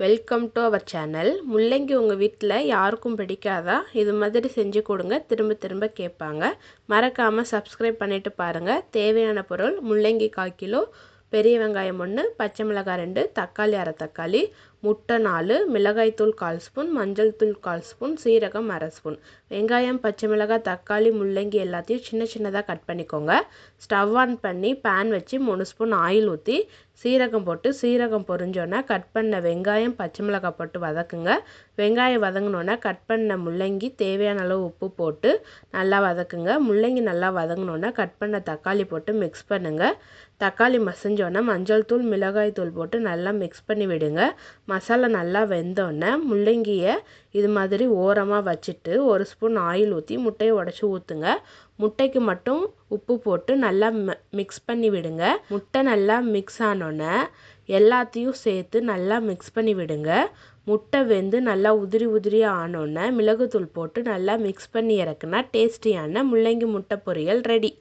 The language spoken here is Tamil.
Welcome to our channel. முள்ளங்கி உங்கள் வீட்டில் யாருக்கும் பிடிக்காதா? இது மாதிரி செஞ்சு கொடுங்க, திரும்ப திரும்ப கேட்பாங்க. மறக்காமல் சப்ஸ்கிரைப் பண்ணிவிட்டு பாருங்கள். தேவையான பொருள்: முள்ளங்கி 1/4 கிலோ, பெரிய வெங்காயம் 1, பச்சை மிளகாய் 2, தக்காளி அரை தக்காளி, முட்டை 4, மிளகாய்த்தூள் 1/4 ஸ்பூன், மஞ்சள் தூள் 1/4 ஸ்பூன், சீரகம் அரை ஸ்பூன். வெங்காயம், பச்சை மிளகாய், தக்காளி, முள்ளங்கி எல்லாத்தையும் சின்ன சின்னதாக கட் பண்ணிக்கோங்க. ஸ்டவ் ஆன் பண்ணி பேன் வச்சு 3 ஸ்பூன் ஆயில் ஊற்றி சீரகம் போட்டு சீரகம் பொரிஞ்சோன்னே கட் பண்ண வெங்காயம், பச்சை மிளகாய் போட்டு வதக்குங்க. வெங்காயம் வதங்கினோன்னே கட் பண்ண முள்ளங்கி, தேவையான அளவு உப்பு போட்டு நல்லா வதக்குங்க. முள்ளங்கி நல்லா வதங்கினோன்னே கட் பண்ண தக்காளி போட்டு மிக்ஸ் பண்ணுங்கள். தக்காளி மசிஞ்சோன்னே மஞ்சள் தூள், மிளகாய் தூள் போட்டு நல்லா மிக்ஸ் பண்ணி விடுங்க. மசாலா நல்லா வெந்தோடனே முள்ளங்கியை இது மாதிரி ஓரமாக வச்சுட்டு 1 ஸ்பூன் ஆயில் ஊற்றி முட்டையை உடச்சி ஊற்றுங்க. முட்டைக்கு மட்டும் உப்பு போட்டு நல்லா மிக்ஸ் பண்ணி விடுங்க. முட்டை நல்லா மிக்ஸ் ஆனோன்னே எல்லாத்தையும் சேர்த்து நல்லா மிக்ஸ் பண்ணி விடுங்க. முட்டை வெந்து நல்லா உதிரி உதிரியாக ஆனோன்னே மிளகுத்தூள் போட்டு நல்லா மிக்ஸ் பண்ணி இறக்குனா டேஸ்டியான முள்ளங்கி முட்டை பொரியல் ரெடி.